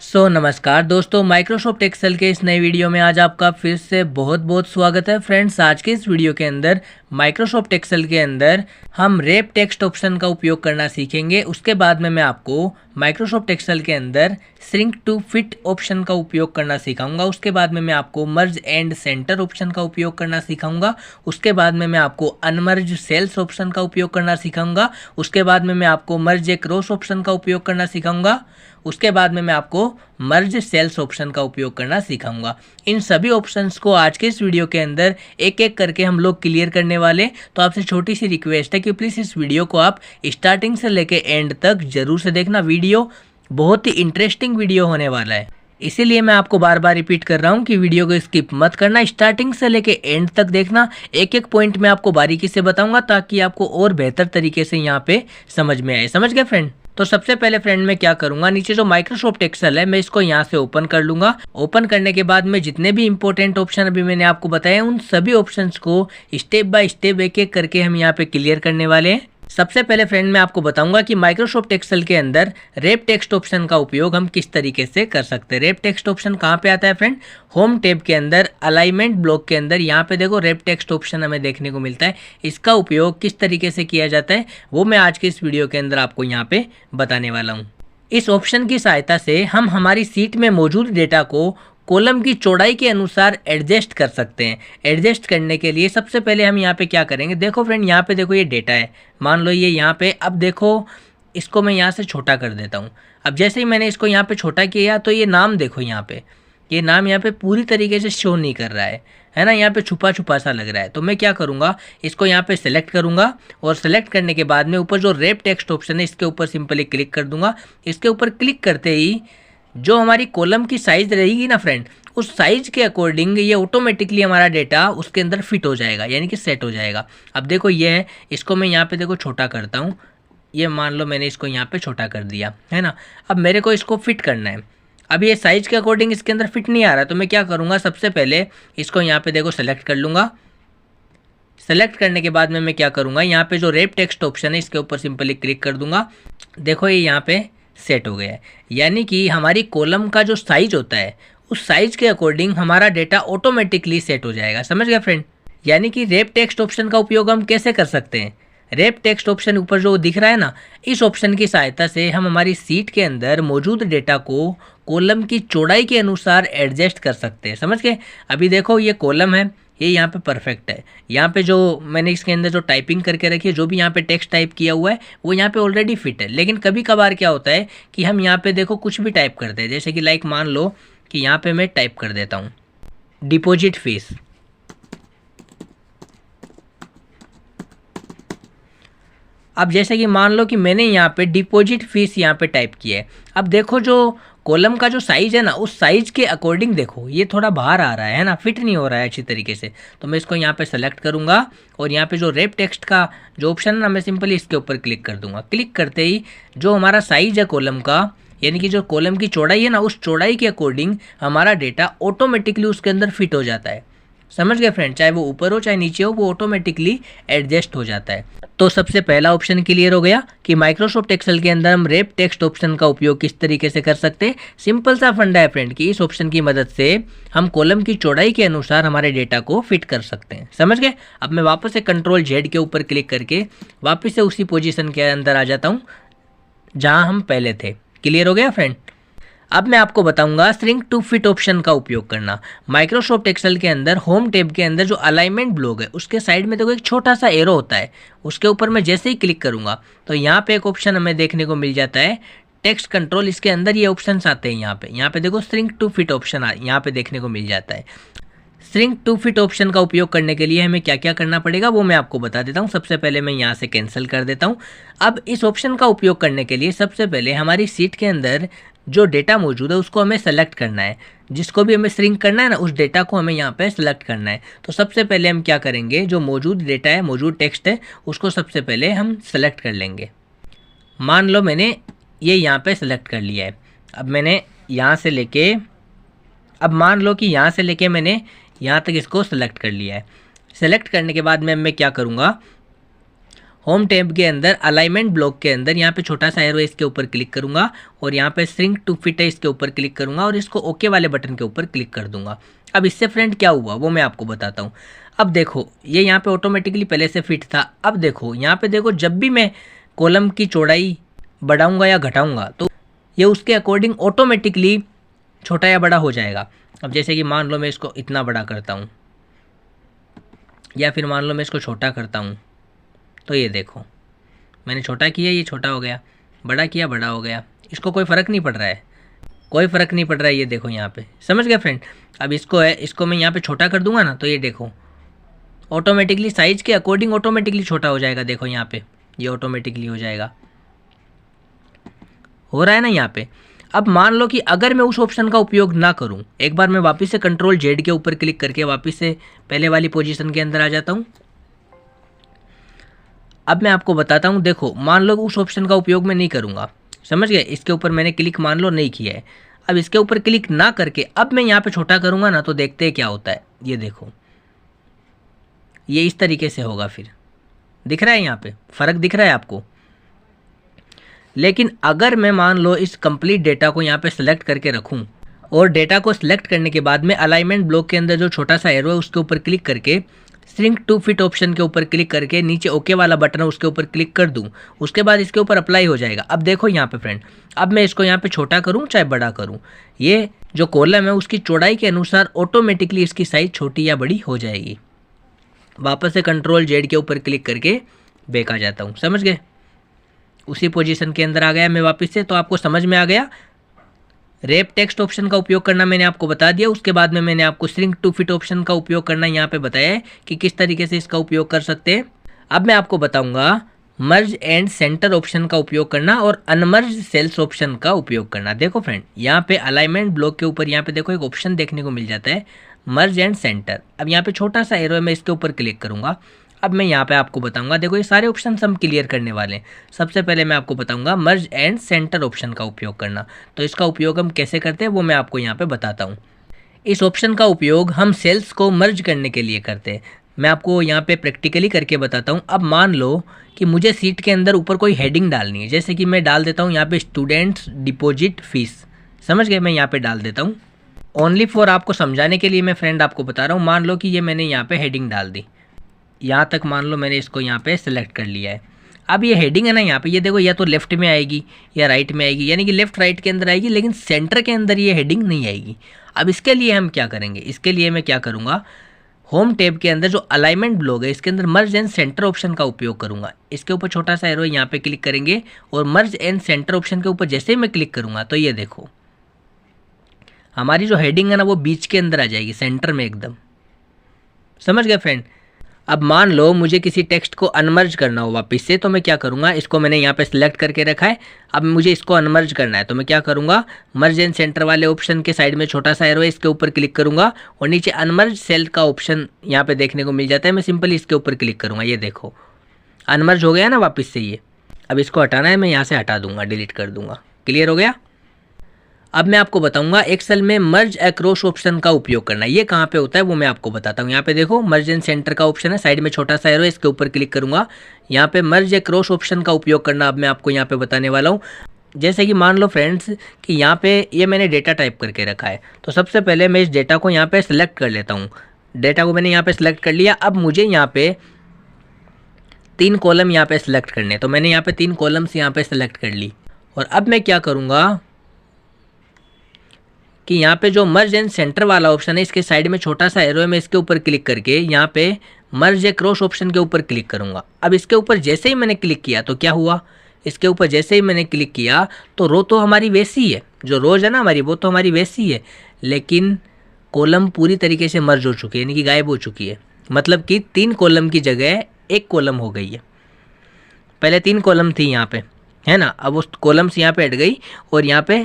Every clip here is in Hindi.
नमस्कार दोस्तों, माइक्रोसॉफ्ट एक्सेल के इस नए वीडियो में आज आपका फिर से बहुत बहुत स्वागत है। फ्रेंड्स, आज के इस वीडियो के अंदर माइक्रोसॉफ्ट एक्सेल के अंदर हम रैप टेक्स्ट ऑप्शन का उपयोग करना सीखेंगे। उसके बाद में मैं आपको माइक्रोसॉफ्ट एक्सेल के अंदर श्रिंक टू फिट ऑप्शन का उपयोग करना सिखाऊंगा। उसके बाद में मैं आपको मर्ज एंड सेंटर ऑप्शन का उपयोग करना सिखाऊंगा। उसके बाद में मैं आपको अनमर्ज सेल्स ऑप्शन का उपयोग करना सिखाऊंगा। उसके बाद में मैं आपको मर्ज क्रॉस ऑप्शन का उपयोग करना सिखाऊंगा। उसके बाद में मैं आपको मर्ज सेल्स ऑप्शन का उपयोग करना सिखाऊंगा। इन सभी ऑप्शंस को आज के इस वीडियो के अंदर एक एक करके हम लोग क्लियर करने वाले। तो आपसे छोटी सी रिक्वेस्ट है कि प्लीज़ इस वीडियो को आप स्टार्टिंग से लेके एंड तक जरूर से देखना। वीडियो बहुत ही इंटरेस्टिंग वीडियो होने वाला है, इसीलिए मैं आपको बार बार रिपीट कर रहा हूँ कि वीडियो को स्किप मत करना, स्टार्टिंग से लेके एंड तक देखना। एक एक पॉइंट मैं आपको बारीकी से बताऊंगा ताकि आपको और बेहतर तरीके से यहाँ पे समझ में आए। समझ गए फ्रेंड? तो सबसे पहले फ्रेंड मैं क्या करूंगा, नीचे जो माइक्रोसॉफ्ट एक्सेल है मैं इसको यहाँ से ओपन कर लूंगा। ओपन करने के बाद में जितने भी इंपॉर्टेंट ऑप्शन अभी मैंने आपको बताए उन सभी ऑप्शंस को स्टेप बाय स्टेप एक एक करके हम यहाँ पे क्लियर करने वाले हैं। सबसे पहले फ्रेंड मैं आपको बताऊंगा कि माइक्रोसॉफ्ट एक्सेल के अंदर रैप टेक्स्ट ऑप्शन का उपयोग हम किस तरीके से कर सकते हैं। रैप टेक्स्ट ऑप्शन कहाँ पे आता है फ्रेंड? होम टैब के अंदर अलाइनमेंट ब्लॉक के अंदर यहाँ पे देखो रैप टेक्स्ट ऑप्शन हमें देखने को मिलता है। इसका उपयोग किस तरीके से किया जाता है वो मैं आज के इस वीडियो के अंदर आपको यहाँ पे बताने वाला हूँ। इस ऑप्शन की सहायता से हम हमारी सीट में मौजूद डेटा को कॉलम की चौड़ाई के अनुसार एडजस्ट कर सकते हैं। एडजस्ट करने के लिए सबसे पहले हम यहाँ पे क्या करेंगे, देखो फ्रेंड यहाँ पे देखो ये डेटा है, मान लो ये यहाँ पे। अब देखो इसको मैं यहाँ से छोटा कर देता हूँ। अब जैसे ही मैंने इसको यहाँ पे छोटा किया तो ये नाम देखो यहाँ पे, ये नाम यहाँ पे पूरी तरीके से शो नहीं कर रहा है ना, यहाँ पे छुपा छुपा सा लग रहा है। तो मैं क्या करूँगा, इसको यहाँ पे सेलेक्ट करूँगा और सेलेक्ट करने के बाद में ऊपर जो रैप टेक्स्ट ऑप्शन है इसके ऊपर सिंपली क्लिक कर दूंगा। इसके ऊपर क्लिक करते ही जो हमारी कॉलम की साइज़ रहेगी ना फ्रेंड, उस साइज़ के अकॉर्डिंग ये ऑटोमेटिकली हमारा डेटा उसके अंदर फिट हो जाएगा, यानी कि सेट हो जाएगा। अब देखो ये है, इसको मैं यहाँ पे देखो छोटा करता हूँ। ये मान लो मैंने इसको यहाँ पे छोटा कर दिया है ना। अब मेरे को इसको फिट करना है। अब ये साइज़ के अकॉर्डिंग इसके अंदर फिट नहीं आ रहा, तो मैं क्या करूँगा, सबसे पहले इसको यहाँ पे देखो सेलेक्ट कर लूँगा। सेलेक्ट करने के बाद में मैं क्या करूँगा, यहाँ पे जो रैप टेक्स्ट ऑप्शन है इसके ऊपर सिंपली क्लिक कर दूँगा। देखो ये यहाँ पे सेट हो गया है, यानी कि हमारी कॉलम का जो साइज होता है उस साइज के अकॉर्डिंग हमारा डेटा ऑटोमेटिकली सेट हो जाएगा। समझ गया फ्रेंड? यानी कि रैप टेक्स्ट ऑप्शन का उपयोग हम कैसे कर सकते हैं। रैप टेक्स्ट ऑप्शन ऊपर जो दिख रहा है ना, इस ऑप्शन की सहायता से हम हमारी सीट के अंदर मौजूद डेटा को कॉलम की चौड़ाई के अनुसार एडजस्ट कर सकते हैं। समझ गए? अभी देखो ये कॉलम है, ये यहाँ पे परफेक्ट है। यहाँ पे जो मैंने इसके अंदर जो टाइपिंग करके रखी है, जो भी यहाँ पे टेक्स्ट टाइप किया हुआ है वो यहाँ पे ऑलरेडी फिट है। लेकिन कभी कभार क्या होता है कि हम यहाँ पे देखो कुछ भी टाइप करते हैं, जैसे कि लाइक मान लो कि यहाँ पे मैं टाइप कर देता हूँ डिपॉजिट फीस। अब जैसे कि मान लो कि मैंने यहाँ पे डिपॉजिट फीस यहाँ पे टाइप किया है। अब देखो जो कॉलम का जो साइज़ है ना, उस साइज़ के अकॉर्डिंग देखो ये थोड़ा बाहर आ रहा है ना, फिट नहीं हो रहा है अच्छी तरीके से। तो मैं इसको यहाँ पे सेलेक्ट करूँगा और यहाँ पे जो रैप टेक्स्ट का जो ऑप्शन है ना, मैं सिंपली इसके ऊपर क्लिक कर दूँगा। क्लिक करते ही जो हमारा साइज़ है कॉलम का, यानी कि जो कॉलम की चौड़ाई है ना, उस चौड़ाई के अकॉर्डिंग हमारा डेटा ऑटोमेटिकली उसके अंदर फिट हो जाता है। समझ गए फ्रेंड? चाहे वो ऊपर हो चाहे नीचे हो, वो ऑटोमेटिकली एडजस्ट हो जाता है। तो सबसे पहला ऑप्शन क्लियर हो गया कि माइक्रोसॉफ्ट एक्सेल के अंदर हम रैप टेक्स्ट ऑप्शन का उपयोग किस तरीके से कर सकते हैं। सिंपल सा फंडा है फ्रेंड कि इस ऑप्शन की मदद से हम कॉलम की चौड़ाई के अनुसार हमारे डेटा को फिट कर सकते हैं। समझ गए? अब मैं वापस से कंट्रोल जेड के ऊपर क्लिक करके वापस से उसी पोजीशन के अंदर आ जाता हूँ जहाँ हम पहले थे। क्लियर हो गया फ्रेंड? अब मैं आपको बताऊंगा श्रिंक टू फिट ऑप्शन का उपयोग करना। माइक्रोसॉफ्ट एक्सेल के अंदर होम टैब के अंदर जो अलाइनमेंट ब्लॉक है उसके साइड में देखो एक छोटा सा एरो होता है, उसके ऊपर मैं जैसे ही क्लिक करूंगा तो यहाँ पे एक ऑप्शन हमें देखने को मिल जाता है टेक्स्ट कंट्रोल। इसके अंदर ये ऑप्शंस आते हैं, यहाँ पे देखो श्रिंक टू फिट ऑप्शन यहाँ पे देखने को मिल जाता है। श्रिंक टू फिट ऑप्शन का उपयोग करने के लिए हमें क्या क्या करना पड़ेगा वो मैं आपको बता देता हूँ। सबसे पहले मैं यहाँ से कैंसिल कर देता हूँ। अब इस ऑप्शन का उपयोग करने के लिए सबसे पहले हमारी सीट के अंदर जो डेटा मौजूद है उसको हमें सेलेक्ट करना है। जिसको भी हमें श्रिंक करना है ना, उस डेटा को हमें यहाँ पे सेलेक्ट करना है। तो सबसे पहले हम क्या करेंगे, जो मौजूद डेटा है, मौजूद टेक्स्ट है, उसको सबसे पहले हम सेलेक्ट कर लेंगे। मान लो मैंने ये यहाँ पे सेलेक्ट कर लिया है। अब मैंने यहाँ से लेके, अब मान लो कि यहाँ से लेके मैंने यहाँ तक इसको सेलेक्ट कर लिया है। सेलेक्ट करने के बाद मैं क्या करूँगा, होम टैब के अंदर अलाइनमेंट ब्लॉक के अंदर यहाँ पे छोटा सा एरो इसके ऊपर क्लिक करूंगा और यहाँ पे श्रिंक टू फिट है इसके ऊपर क्लिक करूंगा और इसको ओके वाले बटन के ऊपर क्लिक कर दूंगा। अब इससे फ्रेंड क्या हुआ वो मैं आपको बताता हूँ। अब देखो ये यहाँ पे ऑटोमेटिकली पहले से फिट था। अब देखो यहाँ पे देखो जब भी मैं कॉलम की चौड़ाई बढ़ाऊंगा या घटाऊंगा तो ये उसके अकॉर्डिंग ऑटोमेटिकली छोटा या बड़ा हो जाएगा। अब जैसे कि मान लो मैं इसको इतना बड़ा करता हूँ या फिर मान लो मैं इसको छोटा करता हूँ, तो ये देखो मैंने छोटा किया ये छोटा हो गया, बड़ा किया बड़ा हो गया, इसको कोई फ़र्क नहीं पड़ रहा है, कोई फ़र्क नहीं पड़ रहा है। ये देखो यहाँ पे, समझ गए फ्रेंड। अब इसको मैं यहाँ पे छोटा कर दूंगा ना तो ये देखो ऑटोमेटिकली साइज़ के अकॉर्डिंग ऑटोमेटिकली छोटा हो जाएगा। देखो यहाँ पे ये ऑटोमेटिकली हो जाएगा, हो रहा है ना यहाँ पे। अब मान लो कि अगर मैं उस ऑप्शन का उपयोग ना करूं, एक बार मैं वापस से कंट्रोल जेड के ऊपर क्लिक करके वापस से पहले वाली पोजीशन के अंदर आ जाता हूं। अब मैं आपको बताता हूं, देखो मान लो उस ऑप्शन का उपयोग मैं नहीं करूंगा, समझ गए। इसके ऊपर मैंने क्लिक मान लो नहीं किया है। अब इसके ऊपर क्लिक ना करके अब मैं यहाँ पे छोटा करूंगा ना तो देखते हैं क्या होता है। ये देखो ये इस तरीके से होगा, फिर दिख रहा है यहाँ पे फ़र्क दिख रहा है आपको। लेकिन अगर मैं मान लो इस कंप्लीट डेटा को यहाँ पे सिलेक्ट करके रखूँ और डेटा को सिलेक्ट करने के बाद में अलाइनमेंट ब्लॉक के अंदर जो छोटा सा एरो है उसके ऊपर क्लिक करके श्रिंक टू फिट ऑप्शन के ऊपर क्लिक करके नीचे ओके वाला बटन है उसके ऊपर क्लिक कर दूं, उसके बाद इसके ऊपर अप्लाई हो जाएगा। अब देखो यहाँ पे फ्रेंड, अब मैं इसको यहाँ पे छोटा करूँ चाहे बड़ा करूँ, ये जो कॉलम है उसकी चौड़ाई के अनुसार ऑटोमेटिकली इसकी साइज़ छोटी या बड़ी हो जाएगी। वापस से कंट्रोल जेड के ऊपर क्लिक करके बैक आ जाता हूँ, समझ गए। उसी पोजीशन के अंदर आ गया मैं वापस से। तो आपको समझ में आ गया, रैप टेक्स्ट ऑप्शन का उपयोग करना मैंने आपको बता दिया। उसके बाद में मैंने आपको श्रिंक टू फिट ऑप्शन का उपयोग करना यहाँ पे बताया है कि किस तरीके से इसका उपयोग कर सकते हैं। अब मैं आपको बताऊंगा मर्ज एंड सेंटर ऑप्शन का उपयोग करना और अनमर्ज सेल्स ऑप्शन का उपयोग करना। देखो फ्रेंड यहाँ पे अलाइनमेंट ब्लॉक के ऊपर यहाँ पे देखो एक ऑप्शन देखने को मिल जाता है मर्ज एंड सेंटर। अब यहाँ पे छोटा सा एरो है, मैं इसके ऊपर क्लिक करूंगा। अब मैं यहाँ पे आपको बताऊंगा, देखो ये सारे ऑप्शन हम क्लियर करने वाले हैं। सबसे पहले मैं आपको बताऊंगा मर्ज एंड सेंटर ऑप्शन का उपयोग करना। तो इसका उपयोग हम कैसे करते हैं वो मैं आपको यहाँ पे बताता हूँ। इस ऑप्शन का उपयोग हम सेल्स को मर्ज करने के लिए करते हैं। मैं आपको यहाँ पे प्रैक्टिकली करके बताता हूँ। अब मान लो कि मुझे सीट के अंदर ऊपर कोई हेडिंग डालनी है, जैसे कि मैं डाल देता हूँ यहाँ पे स्टूडेंट्स डिपॉजिट फीस, समझ गए। मैं यहाँ पे डाल देता हूँ ओनली फॉर आपको समझाने के लिए मैं फ्रेंड आपको बता रहा हूँ। मान लो कि ये मैंने यहाँ पे हेडिंग डाल दी, यहाँ तक मान लो मैंने इसको यहाँ पे सेलेक्ट कर लिया है। अब ये हेडिंग है ना यहाँ पे, ये देखो या तो लेफ्ट में आएगी या राइट में आएगी, यानी कि लेफ्ट राइट के अंदर आएगी, लेकिन सेंटर के अंदर ये हेडिंग नहीं आएगी। अब इसके लिए हम क्या करेंगे, इसके लिए मैं क्या करूँगा, होम टैब के अंदर जो अलाइनमेंट ब्लॉक है इसके अंदर मर्ज एंड सेंटर ऑप्शन का उपयोग करूँगा। इसके ऊपर छोटा सा एरो यहाँ पे क्लिक करेंगे और मर्ज एंड सेंटर ऑप्शन के ऊपर जैसे ही मैं क्लिक करूँगा तो ये देखो हमारी जो हेडिंग है ना वो बीच के अंदर आ जाएगी, सेंटर में एकदम, समझ गए फ्रेंड। अब मान लो मुझे किसी टेक्स्ट को अनमर्ज करना हो वापस से, तो मैं क्या करूँगा, इसको मैंने यहाँ पे सिलेक्ट करके रखा है। अब मुझे इसको अनमर्ज करना है तो मैं क्या करूँगा, मर्ज एंड सेंटर वाले ऑप्शन के साइड में छोटा सा एरो है, इसके ऊपर क्लिक करूँगा और नीचे अनमर्ज सेल का ऑप्शन यहाँ पे देखने को मिल जाता है। मैं सिंपली इसके ऊपर क्लिक करूँगा, ये देखो अनमर्ज हो गया ना वापस से ये। अब इसको हटाना है, मैं यहाँ से हटा दूँगा, डिलीट कर दूँगा। क्लियर हो गया। अब मैं आपको बताऊंगा एक्सेल में मर्ज अक्रॉस ऑप्शन का उपयोग करना। ये कहाँ पे होता है वो मैं आपको बताता हूँ। यहाँ पे देखो मर्ज एंड सेंटर का ऑप्शन है, साइड में छोटा सा एरो है, इसके ऊपर क्लिक करूंगा। यहाँ पे मर्ज अक्रॉस ऑप्शन का उपयोग करना अब मैं आपको यहाँ पे बताने वाला हूँ। जैसे कि मान लो फ्रेंड्स कि यहाँ पे ये मैंने डेटा टाइप करके रखा है, तो सबसे पहले मैं इस डेटा को यहाँ पे सेलेक्ट कर लेता हूँ। डेटा को मैंने यहाँ पे सेलेक्ट कर लिया। अब मुझे यहाँ पे 3 कॉलम यहाँ पे सेलेक्ट करने, तो मैंने यहाँ पे 3 कॉलम्स यहाँ पे सेलेक्ट कर ली। और अब मैं क्या करूँगा कि यहाँ पे जो मर्ज एंड सेंटर वाला ऑप्शन है इसके साइड में छोटा सा एरो है, मैं इसके ऊपर क्लिक करके यहाँ पे मर्ज अक्रॉस ऑप्शन के ऊपर क्लिक करूँगा। अब इसके ऊपर जैसे ही मैंने क्लिक किया तो क्या हुआ, इसके ऊपर जैसे ही मैंने क्लिक किया तो रो तो हमारी वैसी ही है, जो रोज है ना हमारी वो तो हमारी वैसी ही है, लेकिन कॉलम पूरी तरीके से मर्ज हो चुकी है, यानी कि गायब हो चुकी है। मतलब कि 3 कॉलम की जगह 1 कॉलम हो गई है। पहले 3 कॉलम थी यहाँ पे, है ना, अब उस कॉलम्स यहाँ पे हट गई और यहाँ पे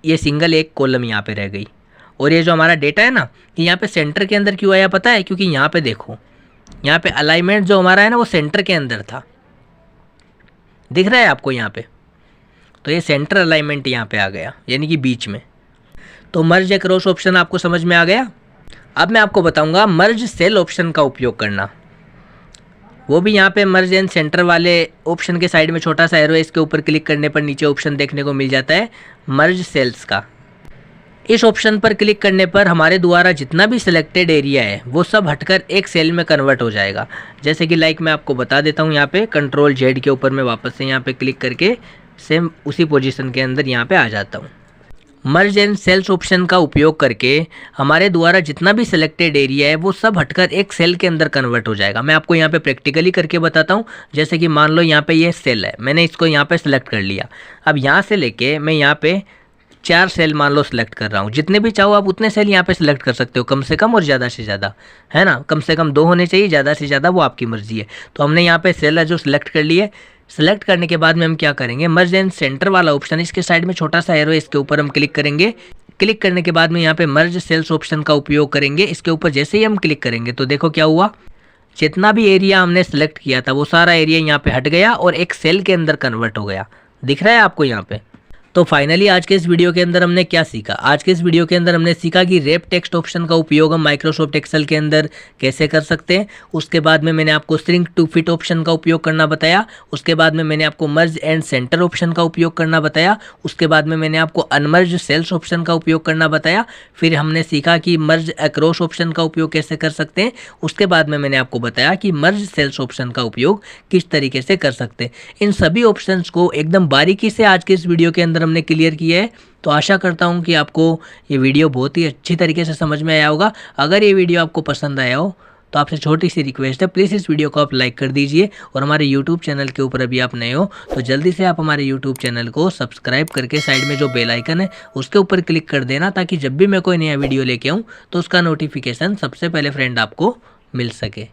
ये सिंगल 1 कॉलम यहाँ पे रह गई। और ये जो हमारा डेटा है ना, ये यहाँ पे सेंटर के अंदर क्यों आया पता है, क्योंकि यहाँ पे देखो यहाँ पे अलाइनमेंट जो हमारा है ना वो सेंटर के अंदर था, दिख रहा है आपको यहाँ पे, तो ये सेंटर अलाइनमेंट यहाँ पे आ गया, यानी कि बीच में। तो मर्ज अक्रॉस ऑप्शन आपको समझ में आ गया। अब मैं आपको बताऊंगा मर्ज सेल ऑप्शन का उपयोग करना। वो भी यहाँ पे मर्ज एंड सेंटर वाले ऑप्शन के साइड में छोटा सा एरो है, इसके ऊपर क्लिक करने पर नीचे ऑप्शन देखने को मिल जाता है मर्ज सेल्स का। इस ऑप्शन पर क्लिक करने पर हमारे द्वारा जितना भी सिलेक्टेड एरिया है वो सब हटकर एक सेल में कन्वर्ट हो जाएगा। जैसे कि मैं आपको बता देता हूँ, यहाँ पे कंट्रोल जेड के ऊपर मैं वापस से यहाँ पे क्लिक करके सेम उसी पोजीशन के अंदर यहाँ पे आ जाता हूँ। मर्ज एंड सेल्स ऑप्शन का उपयोग करके हमारे द्वारा जितना भी सिलेक्टेड एरिया है वो सब हटकर एक सेल के अंदर कन्वर्ट हो जाएगा। मैं आपको यहाँ पे प्रैक्टिकली करके बताता हूँ। जैसे कि मान लो यहाँ पे ये सेल है, मैंने इसको यहाँ पे सिलेक्ट कर लिया। अब यहाँ से लेके मैं यहाँ पे 4 सेल मान लो सिलेक्ट कर रहा हूँ। जितने भी चाहो आप उतने सेल यहाँ पे सिलेक्ट कर सकते हो, कम से कम और ज़्यादा से ज़्यादा, है ना। कम से कम 2 होने चाहिए, ज़्यादा से ज़्यादा वो आपकी मर्जी है। तो हमने यहाँ पे सेल है जो सिलेक्ट कर लिए। सेलेक्ट करने के बाद में हम क्या करेंगे, मर्ज एंड सेंटर वाला ऑप्शन, इसके साइड में छोटा सा एरो है, इसके ऊपर हम क्लिक करेंगे। क्लिक करने के बाद में यहाँ पे मर्ज सेल्स ऑप्शन का उपयोग करेंगे। इसके ऊपर जैसे ही हम क्लिक करेंगे तो देखो क्या हुआ, जितना भी एरिया हमने सेलेक्ट किया था वो सारा एरिया यहाँ पे हट गया और एक सेल के अंदर कन्वर्ट हो गया। दिख रहा है आपको यहाँ पे। तो फाइनली आज के इस वीडियो के अंदर हमने क्या सीखा, आज के इस वीडियो के अंदर हमने सीखा कि रैप टेक्स्ट ऑप्शन का उपयोग हम माइक्रोसॉफ्ट एक्सेल के अंदर कैसे कर सकते हैं। उसके बाद में मैंने आपको श्रिंक टू फिट ऑप्शन का उपयोग करना बताया। उसके बाद में मैंने आपको मर्ज एंड सेंटर ऑप्शन का उपयोग करना बताया। उसके बाद में मैंने आपको अनमर्ज सेल्स ऑप्शन का उपयोग करना बताया। फिर हमने सीखा कि मर्ज अक्रॉस ऑप्शन का उपयोग कैसे कर सकते हैं। उसके बाद में मैंने आपको बताया कि मर्ज सेल्स ऑप्शन का उपयोग किस तरीके से कर सकते हैं। इन सभी ऑप्शंस को एकदम बारीकी से आज के इस वीडियो के अंदर हमने क्लियर किया है। तो आशा करता हूं कि आपको ये वीडियो बहुत ही अच्छी तरीके से समझ में आया होगा। अगर ये वीडियो आपको पसंद आया हो तो आपसे छोटी सी रिक्वेस्ट है, प्लीज़ इस वीडियो को आप लाइक कर दीजिए। और हमारे यूट्यूब चैनल के ऊपर अभी आप नए हो तो जल्दी से आप हमारे यूट्यूब चैनल को सब्सक्राइब करके साइड में जो बेल आइकन है उसके ऊपर क्लिक कर देना, ताकि जब भी मैं कोई नया वीडियो लेके आऊँ तो उसका नोटिफिकेशन सबसे पहले फ्रेंड आपको मिल सके।